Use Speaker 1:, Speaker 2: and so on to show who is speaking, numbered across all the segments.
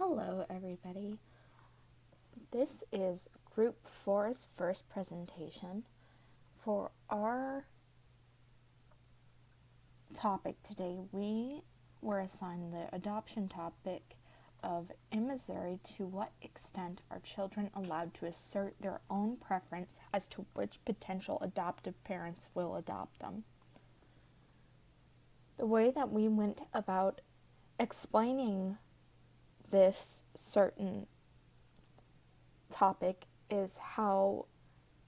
Speaker 1: Hello everybody. This is Group 4's first presentation. For our topic today, we were assigned the adoption topic of in Missouri, to what extent are children allowed to assert their own preference as to which potential adoptive parents will adopt them. The way that we went about explaining this certain topic is how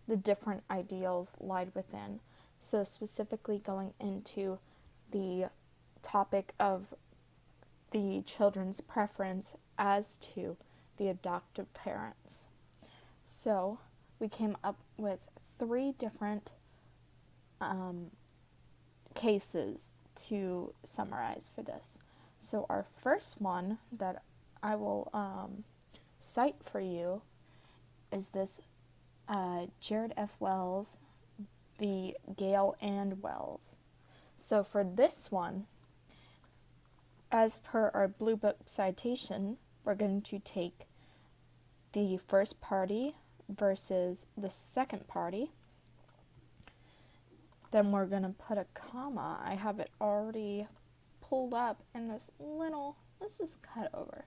Speaker 1: the different ideals lied within. So specifically going into the topic of the children's preference as to the adoptive parents. So we came up with 3 different cases to summarize for this. So our first one that I will cite for you is this Jared F. Wells v. Gale and Wells. So for this one, as per our Blue Book citation, we're going to take the first party versus the second party. Then we're going to put a comma. I have it already pulled up in this little, let's just cut over.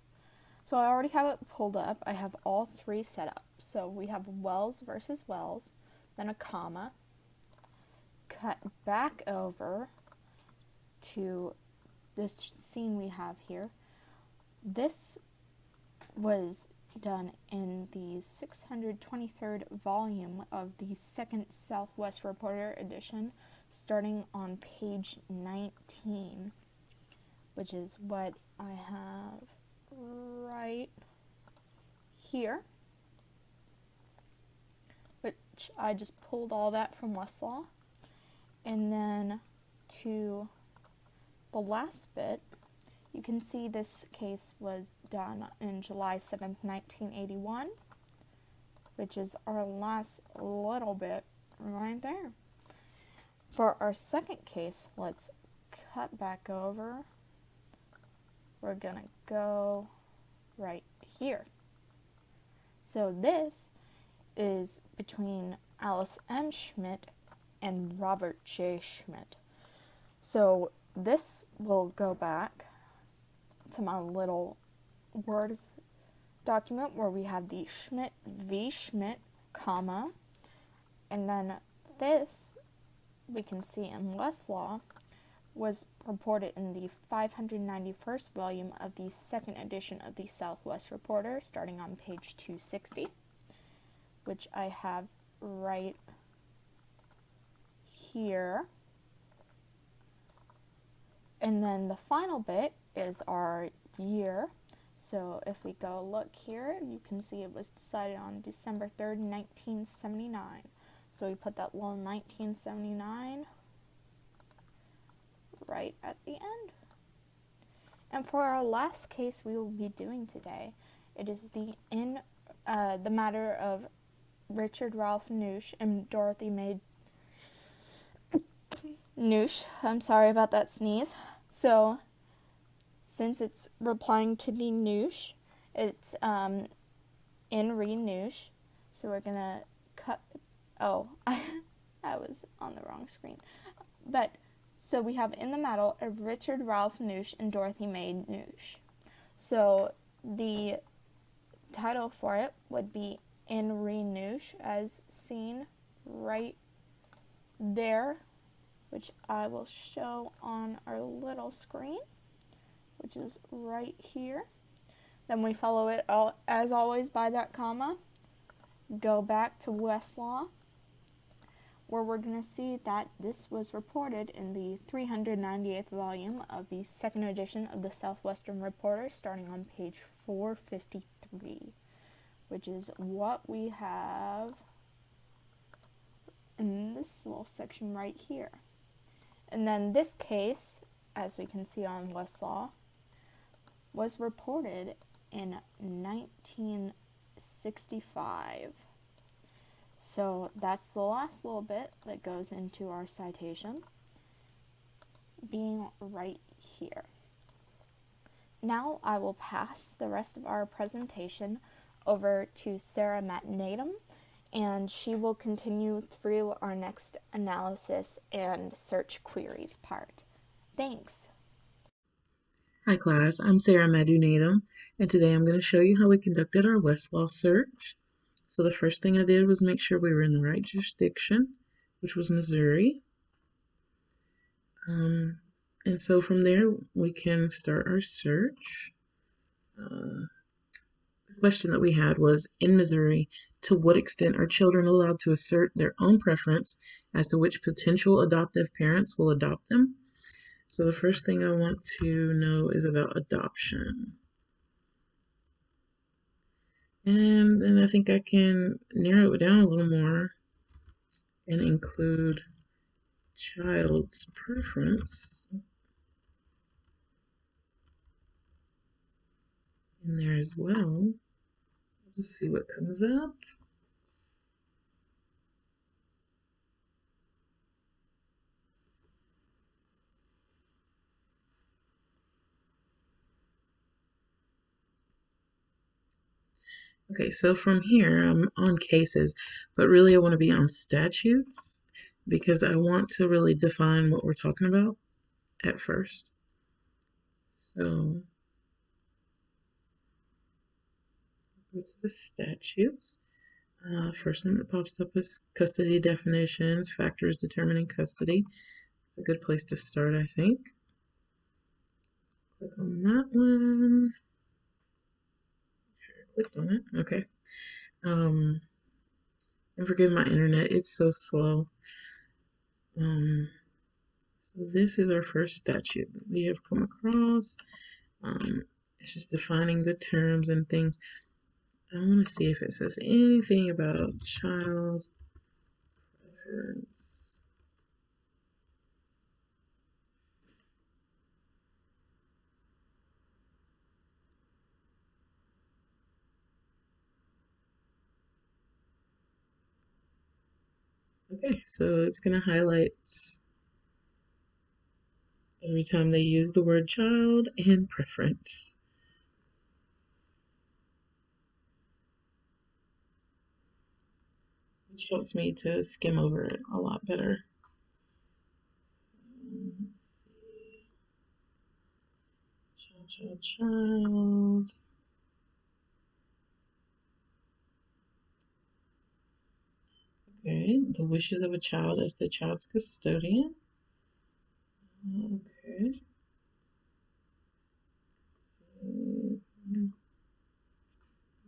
Speaker 1: So I already have it pulled up. I have all 3 set up. So we have Wells versus Wells, then a comma, cut back over to this scene we have here. This was done in the 623rd volume of the Second Southwest Reporter edition, starting on page 19, which is what I have right here, which I just pulled all that from Westlaw. And then to the last bit, you can see this case was done in July 7th, 1981, which is our last little bit right there. For our second case, let's cut back over. We're going to go right here. So this is between Alice M. Schmidt and Robert J. Schmidt. So this will go back to my little Word document where we have the Schmidt v. Schmidt, comma, and then this we can see in Westlaw was reported in the 591st volume of the second edition of the Southwest Reporter, starting on page 260, which I have right here. And then the final bit is our year. So if we go look here, you can see it was decided on December 3rd, 1979. So we put that little 1979 right at the end. And for our last case we will be doing today, it is the matter of Richard Ralph Noosh and Dorothy Mae Noosh. I'm sorry about that sneeze. So since it's replying to the Noosh, it's in re Noosh. So we're gonna cut. Oh, I was on the wrong screen. But so we have in the matter of Richard Ralph Noosh and Dorothy Mae Noosh. So the title for it would be in re Noosh, as seen right there, which I will show on our little screen, which is right here. Then we follow it all, as always, by that comma. Go back to Westlaw, where we're going to see that this was reported in the 398th volume of the second edition of the Southwestern Reporter, starting on page 453, which is what we have in this little section right here. And then this case, as we can see on Westlaw, was reported in 1965. So that's the last little bit that goes into our citation, being right here. Now I will pass the rest of our presentation over to Sarah Matnatum, and she will continue through our next analysis and search queries part. Thanks.
Speaker 2: Hi class, I'm Sarah Madunatum, and today I'm going to show you how we conducted our Westlaw search. So the first thing I did was make sure we were in the right jurisdiction, which was Missouri. And so from there we can start our search. The question that we had was, in Missouri, to what extent are children allowed to assert their own preference as to which potential adoptive parents will adopt them? So the first thing I want to know is about adoption. And then I think I can narrow it down a little more and include child's preference in there as well. Let's see what comes up. Okay, so from here I'm on cases, but really I want to be on statutes because I want to really define what we're talking about at first. So go to the statutes. First one that pops up is custody definitions, factors determining custody. It's a good place to start, I think. Click on that one. Make sure I clicked on it. Okay. And forgive my internet, it's so slow. So this is our first statute that we have come across. It's just defining the terms and things. I want to see if it says anything about child preference. Okay, so it's going to highlight every time they use the word child and preference. Which helps me to skim over it a lot better. Let's see. Child. Okay, the wishes of a child as the child's custodian. Okay.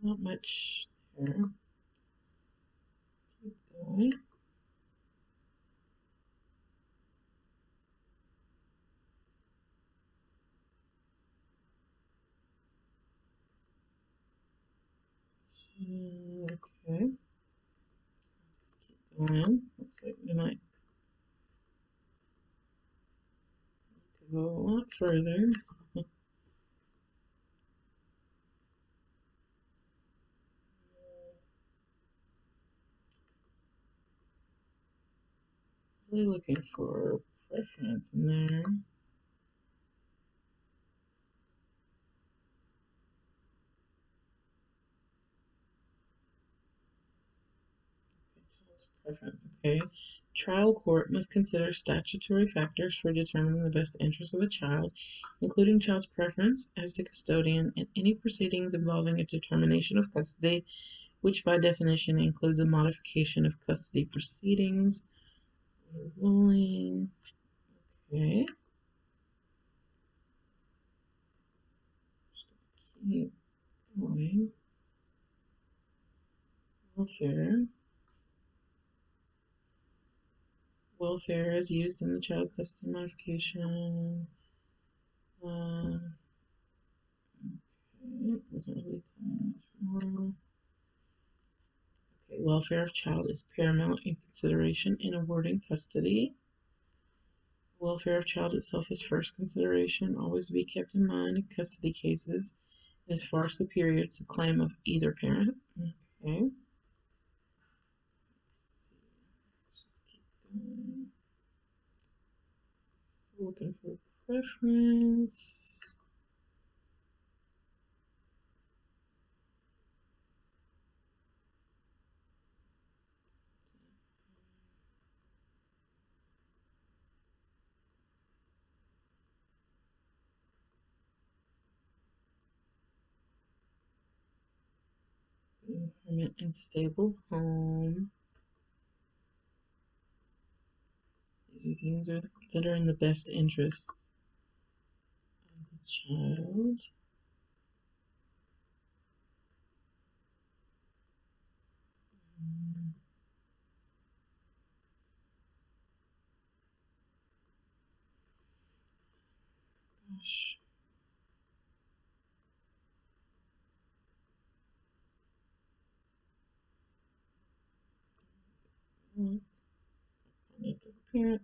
Speaker 2: Not much there. Keep going. Okay. Keep going. Looks like we might need to go a lot further. Really looking for preference in there. Preference, okay. Trial court must consider statutory factors for determining the best interest of a child, including child's preference as to custodian and any proceedings involving a determination of custody, which by definition includes a modification of custody proceedings. Ruling. Okay. Keep going. Welfare. Welfare is used in the child custody modification. Okay, doesn't really tell me much more. Okay, welfare of child is paramount in consideration in awarding custody. Welfare of child itself is first consideration, always to be kept in mind in custody cases. It is far superior to claim of either parent. Okay. Let's see. Let's just keep going. Still looking for preference. permanent and stable home. These are things that are in the best interests of the child. Gosh. Parent.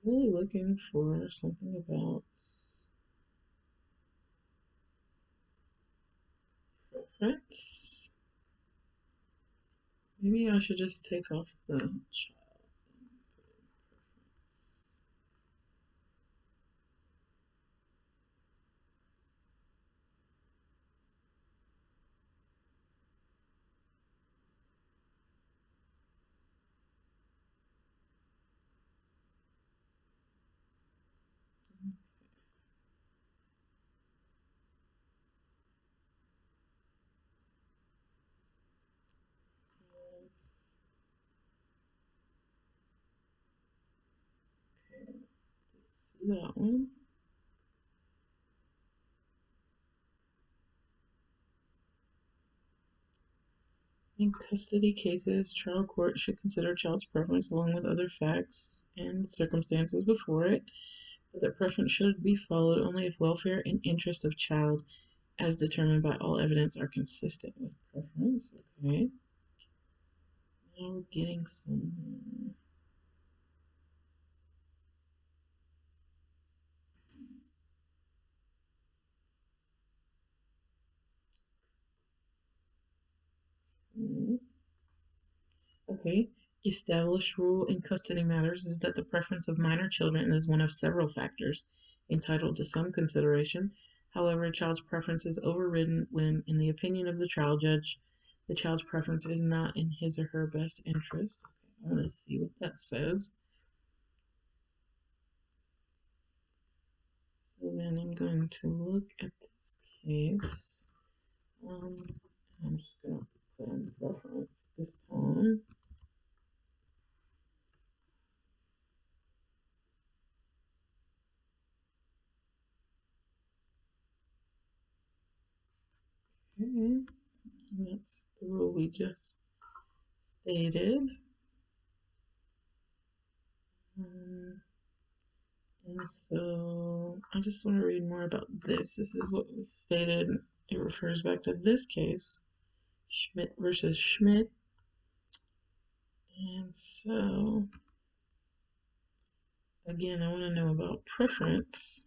Speaker 2: Really looking for something about preference. Maybe I should just take off the child. See that one. In custody cases, trial court should consider child's preference along with other facts and circumstances before it, but that preference should be followed only if welfare and interest of child, as determined by all evidence, are consistent with preference. Okay. Now we're getting some. Okay. Established rule in custody matters is that the preference of minor children is one of several factors entitled to some consideration. However, a child's preference is overridden when, in the opinion of the trial judge, the child's preference is not in his or her best interest. Okay, I want to see what that says. So then I'm going to look at this case. I'm just going to put in preference this time. Okay, that's the rule we just stated. And so I just want to read more about this. This is what we stated. It refers back to this case, Schmidt versus Schmidt. And so, again, I want to know about preference.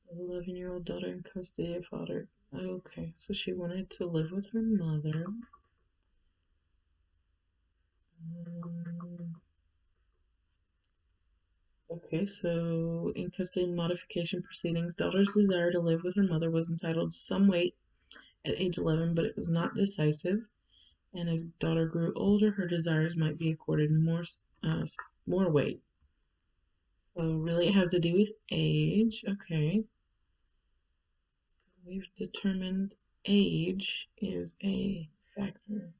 Speaker 2: The 11-year-old daughter in custody of father. Okay, so she wanted to live with her mother. Okay, so in custody modification proceedings, daughter's desire to live with her mother was entitled to some weight at age 11, but it was not decisive. And as daughter grew older, her desires might be accorded more weight. So really, it has to do with age. Okay, so we've determined age is a factor.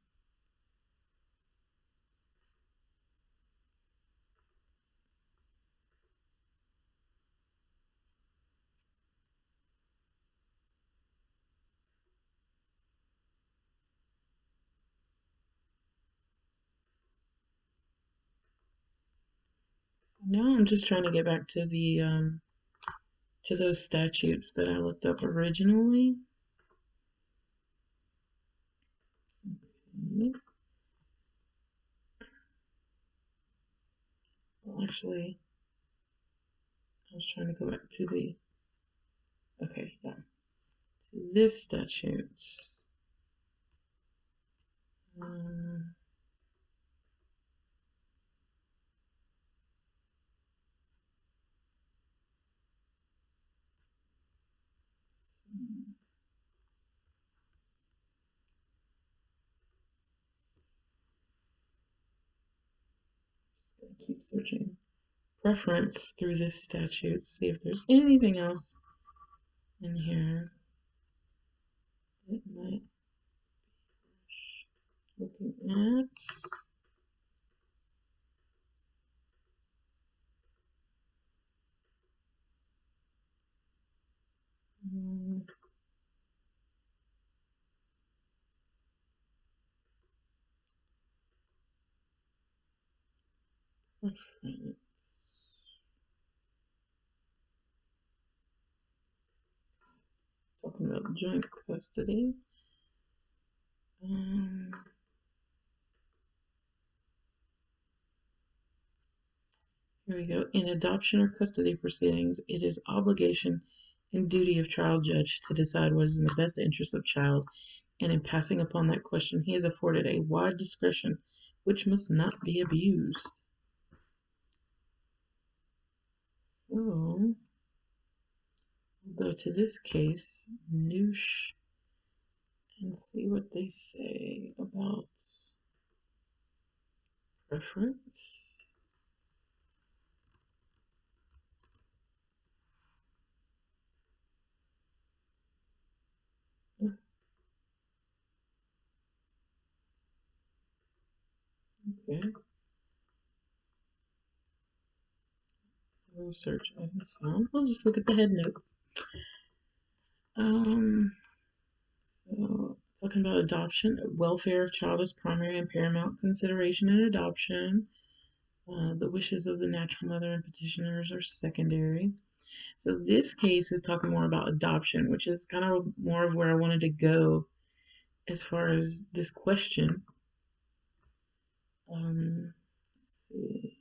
Speaker 2: Now I'm just trying to get back to the to those statutes that I looked up originally. Okay. Well, actually, I was trying to go back to the to this statute. Um, Keep searching preference through this statute, see if there's anything else in here that might be looking at. Preference. Talking about joint custody. Here we go. In adoption or custody proceedings, it is obligation and duty of trial judge to decide what is in the best interest of child, and in passing upon that question, he is afforded a wide discretion which must not be abused. So, we'll go to this case, Noosh, and see what they say about preference. Okay. Research items found. We'll just look at the head notes. So talking about adoption, welfare of child is primary and paramount consideration in adoption. The wishes of the natural mother and petitioners are secondary. So this case is talking more about adoption, which is kind of more of where I wanted to go as far as this question. Let's see.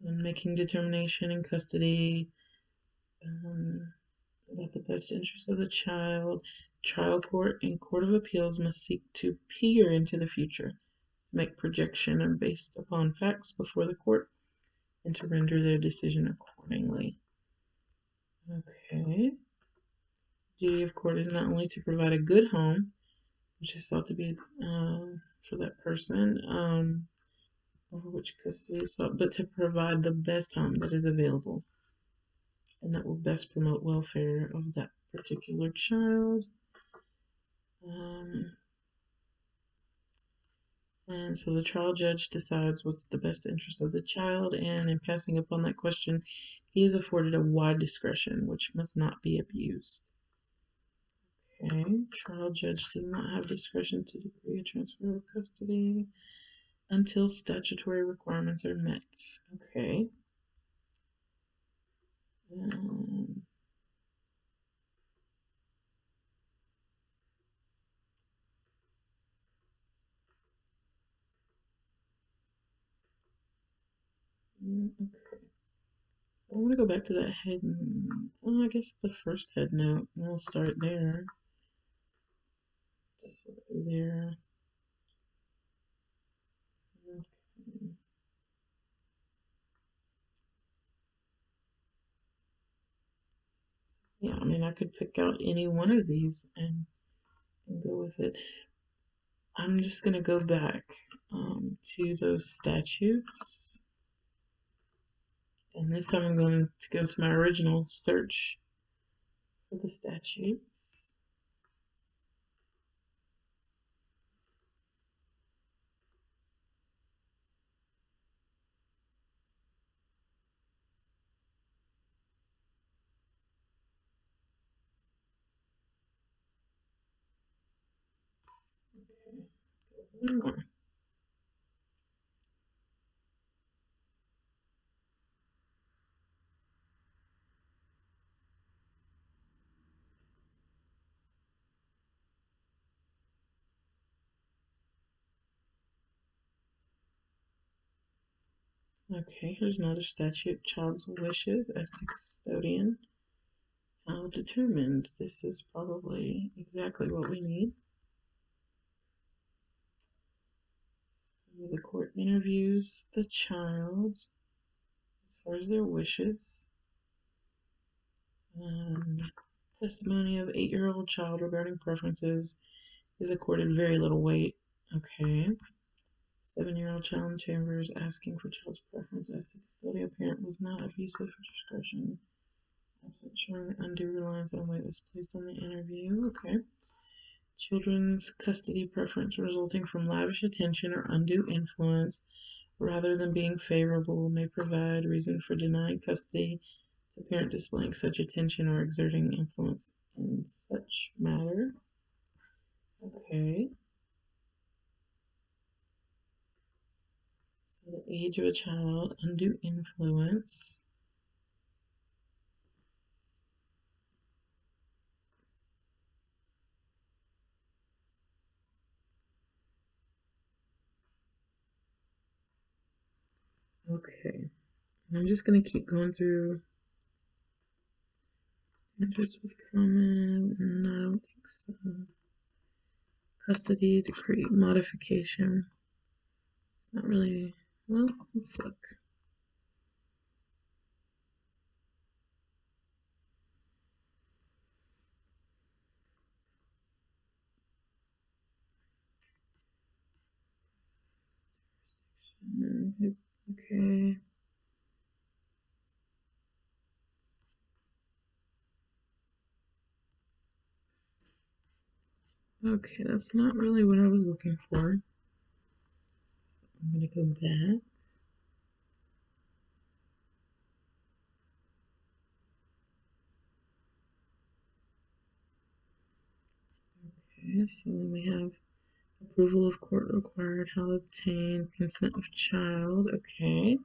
Speaker 2: So making determination in custody about the best interest of the child. Trial court and court of appeals must seek to peer into the future, make projection and based upon facts before the court, and to render their decision accordingly. Okay. Duty of court is not only to provide a good home, which is thought to be for that person, over which custody is sought, but to provide the best home that is available, and that will best promote welfare of that particular child. And so the trial judge decides what's the best interest of the child, and in passing upon that question, he is afforded a wide discretion, which must not be abused. Okay, trial judge does not have discretion to decree a transfer of custody until statutory requirements are met. Okay. Okay. So I want to go back to that head. Well, I guess the first head note. We'll start there. Just look through there. Okay. Yeah, I mean, I could pick out any one of these and go with it. I'm just going to go back to those statutes. And this time I'm going to go to my original search for the statutes. One more. Okay, here's another statute. Child's wishes as to custodian. How determined? This is probably exactly what we need. So the court interviews the child as far as their wishes. Testimony of 8-year-old child regarding preferences is accorded very little weight. Okay. 7-year-old child in chambers asking for child's preference as to custodial parent was not abusive for discretion. Absent showing undue reliance on weight was placed on the interview. Okay. Children's custody preference resulting from lavish attention or undue influence rather than being favorable may provide reason for denying custody to parent displaying such attention or exerting influence in such matter. Okay. So the age of a child, undue influence. Okay. I'm just going to keep going through answers with comment. No, I don't think so. Custody, decree, modification. It's not really, well, let's look. Okay. Okay, that's not really what I was looking for. I'm going to go back. Okay, so then we have approval of court required, how to obtain consent of child. Okay.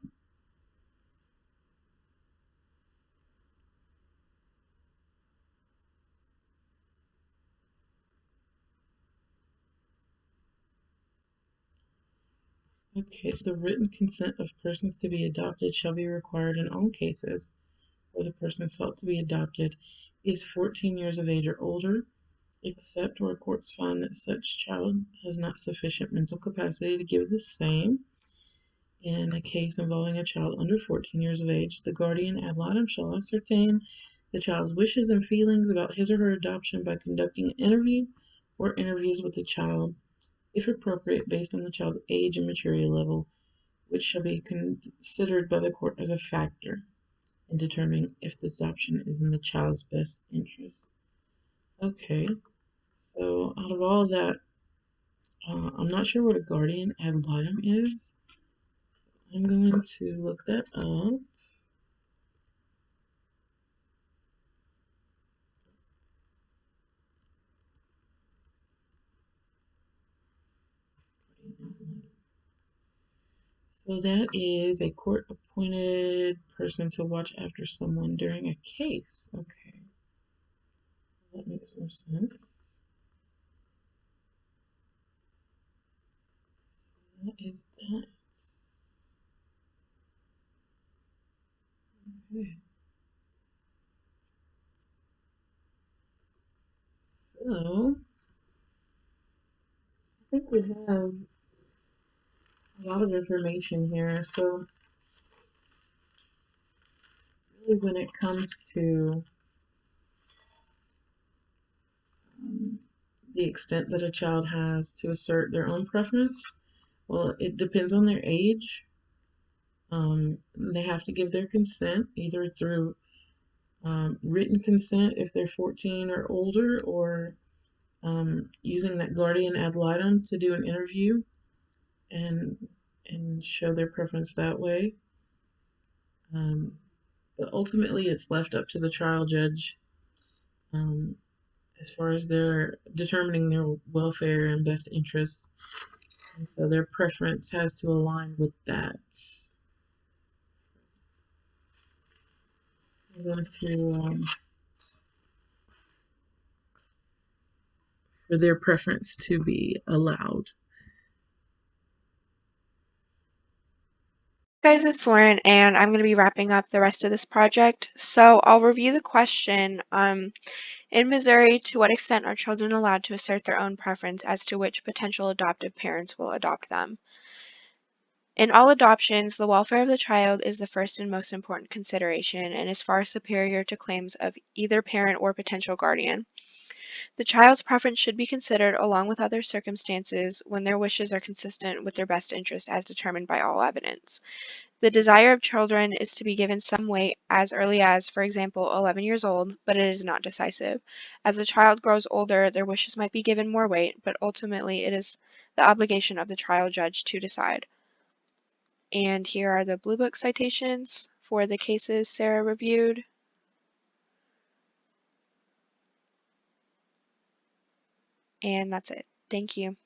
Speaker 2: Okay, the written consent of persons to be adopted shall be required in all cases where the person sought to be adopted is 14 years of age or older, except where courts find that such child has not sufficient mental capacity to give the same. In a case involving a child under 14 years of age, the guardian ad litem shall ascertain the child's wishes and feelings about his or her adoption by conducting an interview or interviews with the child, if appropriate, based on the child's age and maturity level, which shall be considered by the court as a factor in determining if the adoption is in the child's best interest. Okay, so out of all of that, I'm not sure what a guardian ad litem is. I'm going to look that up. So that is a court-appointed person to watch after someone during a case. Okay, that makes more sense. What is that? Okay. So I think we have a lot of information here. So really when it comes to the extent that a child has to assert their own preference, well, it depends on their age. They have to give their consent either through written consent if they're 14 or older, or using that guardian ad litem to do an interview and show their preference that way. But ultimately, it's left up to the trial judge um, as far as their determining their welfare and best interests. And so their preference has to align with that. I'm going to for their preference to be allowed.
Speaker 3: Guys, it's Lauren, and I'm going to be wrapping up the rest of this project. So I'll review the question. In Missouri, to what extent are children allowed to assert their own preference as to which potential adoptive parents will adopt them? In all adoptions, the welfare of the child is the first and most important consideration and is far superior to claims of either parent or potential guardian. The child's preference should be considered along with other circumstances when their wishes are consistent with their best interest as determined by all evidence. The desire of children is to be given some weight as early as, for example, 11 years old, but it is not decisive. As the child grows older, their wishes might be given more weight, but ultimately it is the obligation of the trial judge to decide. And here are the Blue Book citations for the cases Sarah reviewed. And that's it. Thank you.